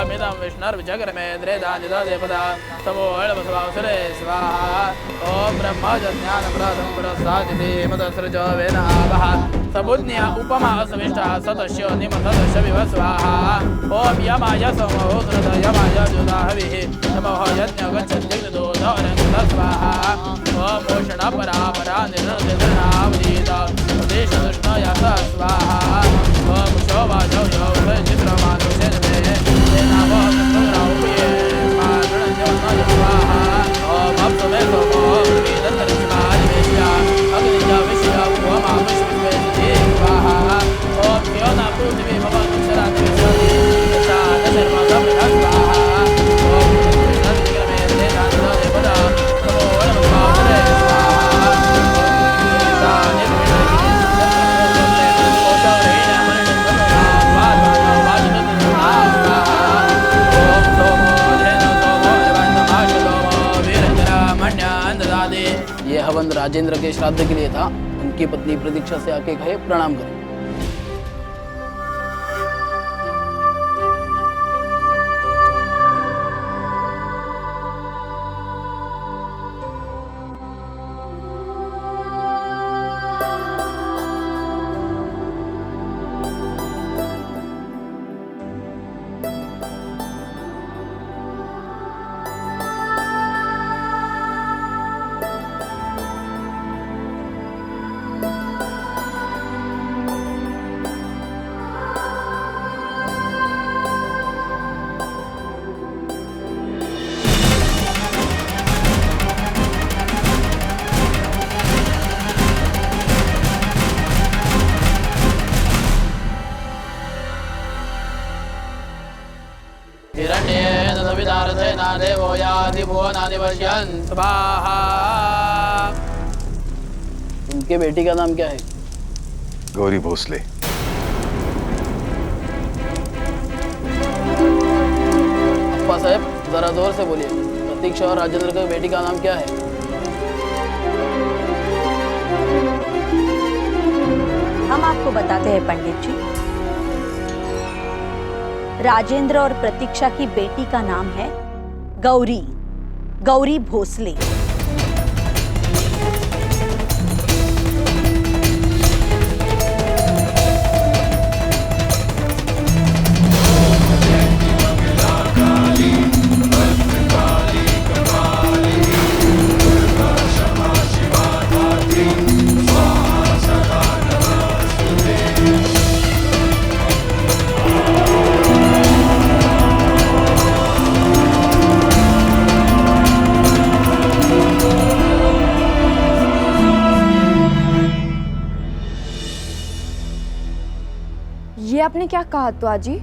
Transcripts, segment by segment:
मिदं विष्णुर्विचक्रमेन्द्रे दानिदेवता तमो हळवसवासुरे स्वाहा ॐ ब्रह्मज्ञानप्रदं पुरस्तादिति मदसृजो वेनावः सबुज्ञा उपमा सविष्टा सदस्य निमसदस्य विवस्वाहा ॐ यमाय समहोत्रद यमाय जुदाहविः नमः यज्ञ गच्छन्दिग्धोदरङ्गद स्वाहा ॐ भूषणपरापरा निर्णयनावधीत प्रदेशदुष्णय स्वाहा ॐ शोभाजौ यौ चित्रमानुषेदे तेनावो तत्रौपये स्मारणजवनय स्वाहा ॐ अप्समे सोमो ब्रवीदन्तरिष्मादिवेश्या अग्निजा विश्या उपमा विश्वेश्वरे स्वाहा ॐ ह्योना पृथिवी भवन्तु शराति विश्वति यथा दशर्मसमृता स्वाहा ॐ कृष्णविक्रमे देवादेवता नमो नमस्कारे स्वाहा तानि ये हवन राजेंद्र के श्राद्ध के लिए था। उनकी पत्नी प्रतीक्षा से आके कहे प्रणाम करें। देवो याति भुवनानि पश्यन् स्वाहा। उनके बेटी का नाम क्या है? गौरी भोसले। अप्पा साहब जरा जोर से बोलिए। प्रतीक्षा और राजेंद्र की बेटी का नाम क्या है? हम आपको बताते हैं पंडित जी। राजेंद्र और प्रतीक्षा की बेटी का नाम है गौरी, गौरी भोसले। ये आपने क्या कहा तो जी?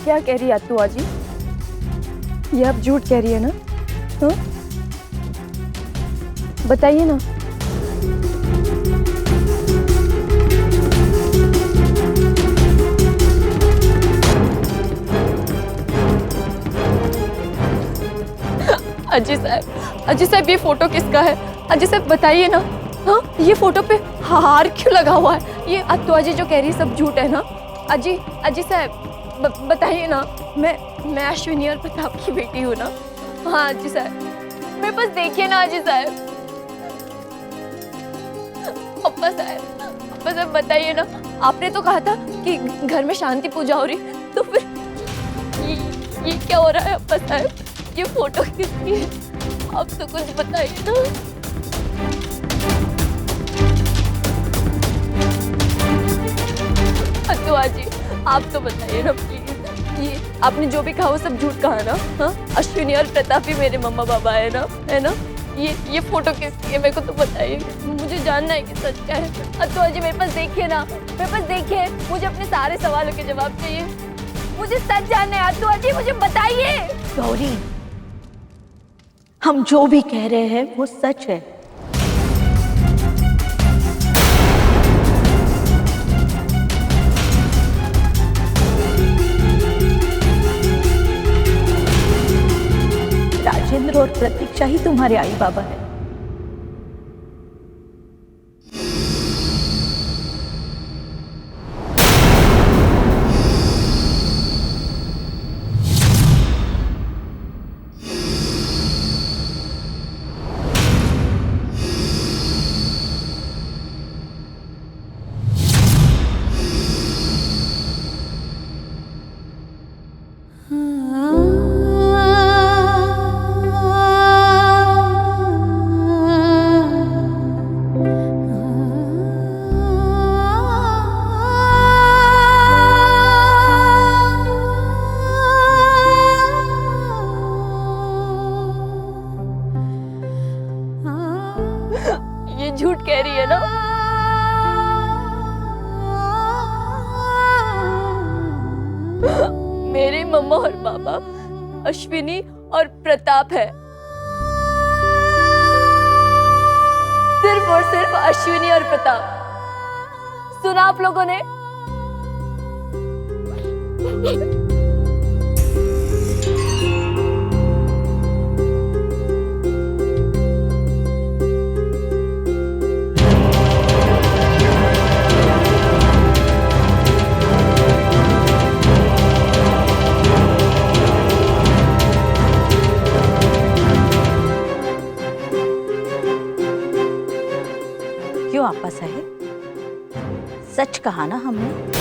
क्या कह रही है अत्तुआ जी? ये आप झूठ कह रही है ना? हाँ? बताइए ना। अजी साहब ये फोटो किसका है? अजी साहब बताइए ना। हाँ, ये फोटो पे हार क्यों लगा हुआ है? ये अत्तुआ जी जो कह रही है सब झूठ है ना? अजी साहब बताइए ना। मैं अश्विनी और प्रताप की बेटी हूँ ना? हाँ अजी साहब, मेरे पास देखिए ना अजी साहब। अप्पा साहब बताइए ना। आपने तो कहा था कि घर में शांति पूजा हो रही, तो फिर ये क्या हो रहा है अप्पा साहब? ये फोटो किसकी है? आप तो कुछ बताइए ना। अत्तुआ जी आप तो बताइए ना प्लीज, ये आपने जो भी कहा वो सब झूठ कहा ना? हाँ, अश्विनी और प्रताप ही मेरे मम्मा पापा है ना? ये फोटो किसकी है मेरे को तो बताइए, मुझे जानना है कि सच क्या है। अत्तुआ जी मेरे पास देखिए ना, मेरे पास देखिए, मुझे अपने सारे सवालों के जवाब चाहिए, मुझे सच जानना है। अत्तुआ जी मुझे बताइए। गौरी, हम जो भी कह रहे हैं वो सच है। राजेंद्र और प्रतीक्षा ही तुम्हारे आई बाबा है। ये झूठ कह रही है ना? मेरे मम्मा और पापा अश्विनी और प्रताप है, सिर्फ और सिर्फ अश्विनी और प्रताप। सुना आप लोगों ने? क्यों आपा साहेब, सच कहा ना हमने?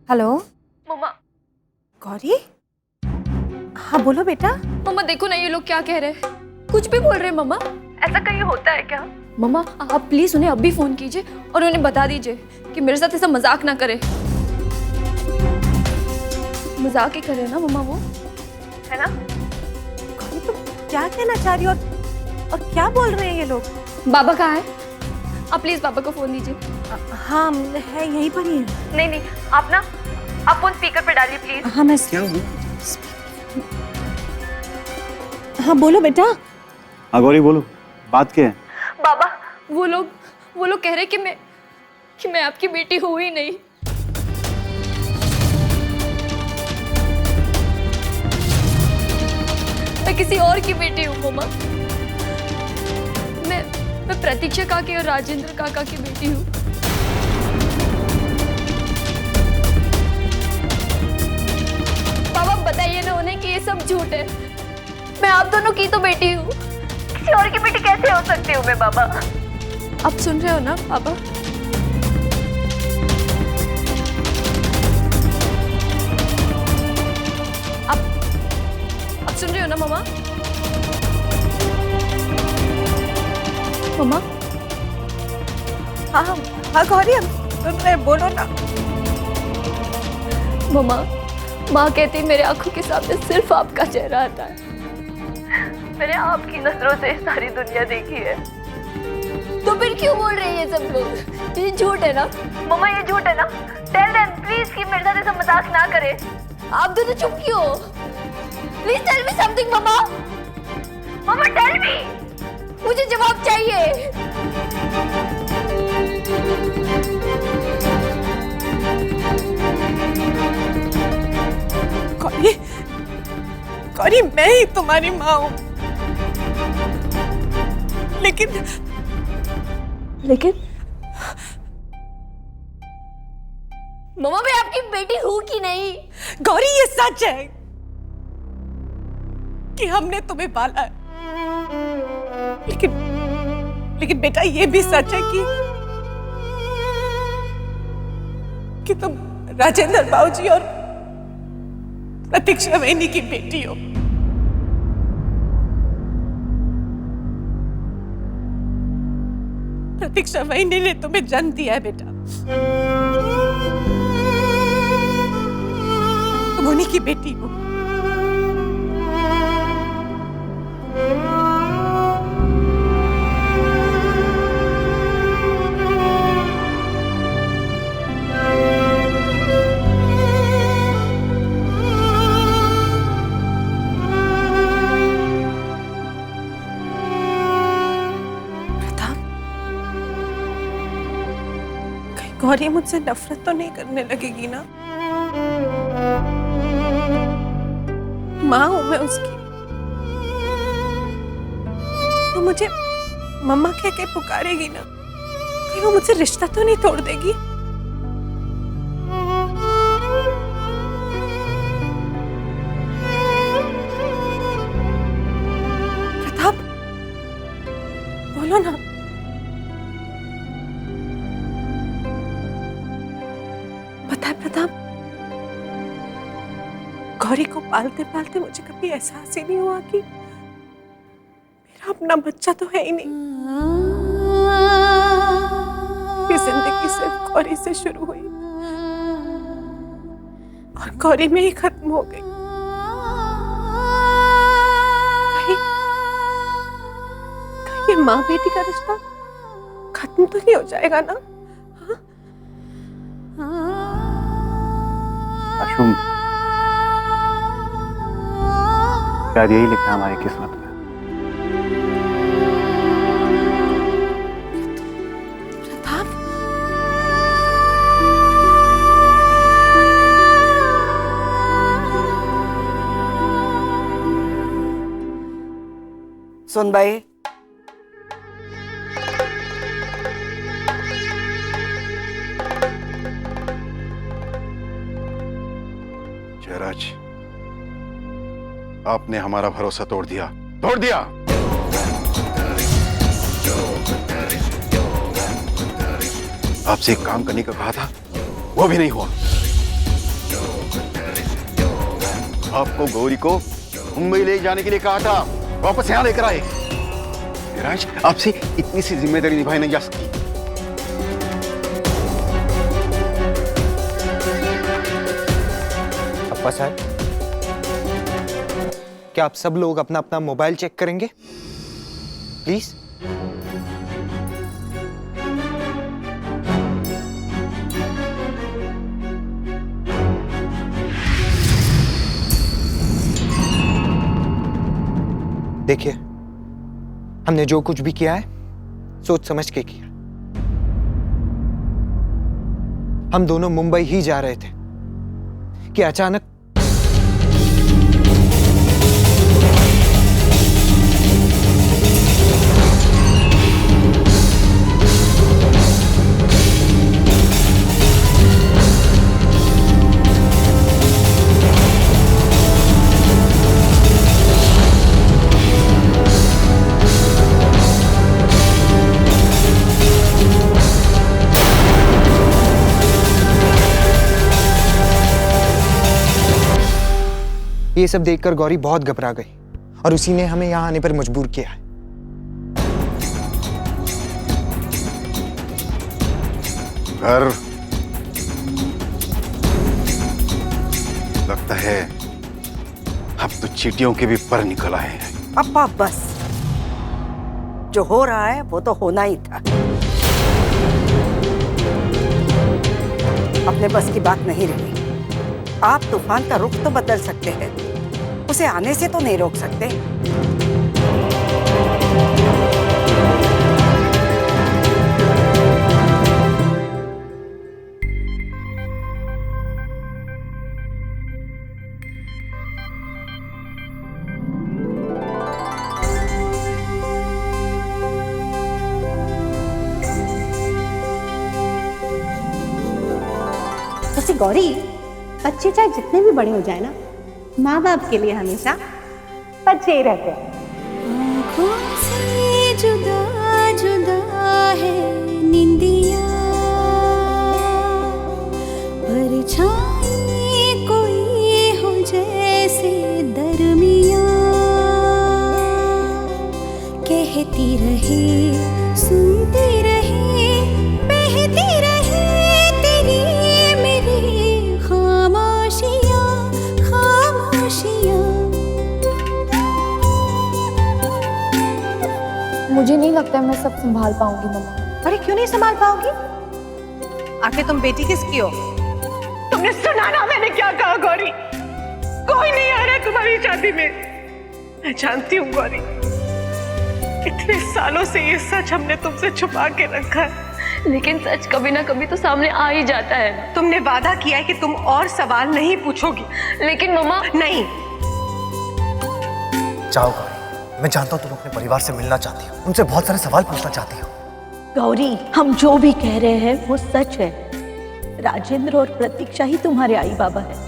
हेलो मम्मा, गौरी, हाँ बोलो बेटा। मम्मा देखो ना ये लोग क्या कह रहे हैं, कुछ भी बोल रहे हैं मम्मा। ऐसा कहीं होता है क्या? मम्मा आप प्लीज उन्हें अभी फोन कीजिए और उन्हें बता दीजिए कि मेरे साथ ऐसा मजाक ना करे। मजाक ही करे ना मम्मा, वो है ना? गौरी तुम क्या कहना चाह रही हो और क्या बोल रहे हैं ये लोग? बाबा कहाँ है? आप प्लीज पापा को फोन दीजिए। हाँ है, यहीं पर ही है। नहीं आप फोन स्पीकर पे डालिए प्लीज। हाँ मैं क्या हूँ? हाँ बोलो बेटा। हाँ गौरी बोलो, बात क्या है? बाबा वो लोग कह रहे कि मैं आपकी बेटी हूँ ही नहीं। मैं किसी और की बेटी हूँ मम्मा। मैं प्रतीक्षा काकी और राजेंद्र काका की बेटी हूँ। बाबा बताइए ना उन्हें कि ये सब झूठ है। मैं आप दोनों की तो बेटी हूँ, किसी और की बेटी कैसे हो सकती हूँ मैं? बाबा आप सुन रहे हो ना पापा? आप सुन रहे हो ना मम्मा? मम्मा हाँ हाँ गौरी हम सुन रहे हैं, बोलो ना। मम्मा, माँ कहती मेरे आंखों के सामने सिर्फ आपका चेहरा आता है। मैंने आपकी नजरों से सारी दुनिया देखी है। तो फिर क्यों बोल रहे हैं ये सब लोग? ये झूठ है ना मम्मा, ये झूठ है ना? टेल देम प्लीज कि मेरे साथ ऐसा मजाक ना करे। आप दोनों चुप क्यों? Please tell me something mumma. Mumma tell me, मुझे जवाब चाहिए। गौरी, गौरी मैं ही तुम्हारी माँ हूँ। लेकिन लेकिन मम्मा मैं आपकी बेटी हूँ कि नहीं? गौरी ये सच है कि हमने तुम्हें पाला है, लेकिन बेटा ये भी सच है कि तुम राजेंद्र बाबूजी और प्रतीक्षा वैनी की बेटी हो। प्रतीक्षा वैनी ने तुम्हें जन्म दिया है बेटा, तुम उन्हीं की बेटी हो। गौरी मुझसे नफरत तो नहीं करने लगेगी ना? माँ हूं मैं उसकी, तो मुझे मम्मा कह के पुकारेगी ना? कहीं वो मुझसे रिश्ता तो नहीं तोड़ देगी? प्रताप बोलो ना। पता है प्रताप, गौरी को पालते पालते मुझे कभी एहसास ही नहीं हुआ कि मेरा अपना बच्चा तो है ही नहीं। ये जिंदगी सिर्फ गौरी से शुरू हुई और गौरी में ही खत्म हो गई। कहीं ये माँ बेटी का रिश्ता खत्म तो नहीं हो जाएगा ना? आशुम, शायद यही लिखा है हमारी किस्मत में। प्रताप, सुन भाई, जयराज, आपने हमारा भरोसा तोड़ दिया, तोड़ दिया। आपसे एक काम करने का कहा था, वो भी नहीं हुआ। आपको गौरी को मुंबई ले जाने के लिए कहा था, वापस यहां लेकर आए। जयराज, आपसे इतनी सी जिम्मेदारी निभाई नहीं जा सकती। अप्पा साहब, क्या आप सब लोग अपना अपना मोबाइल चेक करेंगे प्लीज? देखिए, हमने जो कुछ भी किया है सोच समझ के किया। हम दोनों मुंबई ही जा रहे थे कि अचानक ये सब देखकर गौरी बहुत घबरा गई और उसी ने हमें यहां आने पर मजबूर किया है। घर लगता है अब तो चींटियों के भी पर निकल आए हैं। अप्पा बस, जो हो रहा है वो तो होना ही था। अपने बस की बात नहीं रही। आप तूफान का रुख तो बदल सकते हैं, उसे आने से तो नहीं रोक सकते। गौरी, बच्चे चाहे जितने भी बड़े हो जाए ना, माँ बाप के लिए हमेशा बच्चे ही रहते हैं। आँखों से जुदा जुदा है निंदिया, परछाई कोई हो जैसे दरमिया, कहती रहे सुनती रहे बहती रहे तेरी मेरी खामोशियाँ खामोशियाँ। मुझे नहीं लगता मैं सब संभाल पाऊंगी मम्मा। अरे क्यों नहीं संभाल पाओगी? आखिर तुम बेटी किसकी हो? तुमने सुना ना मैंने क्या कहा गौरी? कोई नहीं आ रहा तुम्हारी शादी में। मैं जानती हूँ गौरी, इतने सालों से ये सच हमने तुमसे छुपा के रखा है, लेकिन सच कभी ना कभी तो सामने आ ही जाता है। तुमने वादा किया है कि तुम और सवाल नहीं पूछोगी। लेकिन मम्मा नहीं। जाओ गौरी, मैं जानता हूँ तुम अपने परिवार से मिलना चाहती हो, उनसे बहुत सारे सवाल पूछना चाहती हो। गौरी, हम जो भी कह रहे हैं वो सच है। राजेंद्र और प्रतीक्षा ही तुम्हारे आई बाबा है।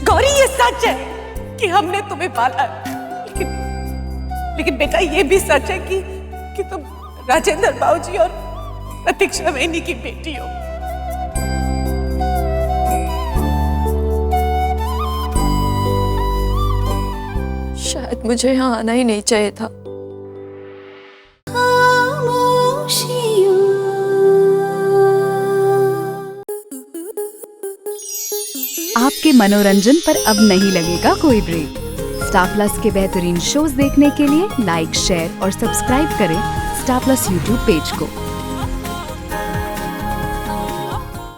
गौरी ये सच है कि हमने तुम्हें पाला, लेकिन बेटा ये भी सच है कि तुम राजेंद्र बाबूजी और प्रतीक्षा मैनी की बेटी हो। शायद मुझे यहाँ आना ही नहीं चाहिए था। आपके मनोरंजन पर अब नहीं लगेगा कोई ब्रेक। स्टार प्लस के बेहतरीन शोज देखने के लिए लाइक, शेयर और सब्सक्राइब करें स्टार प्लस यूट्यूब पेज को।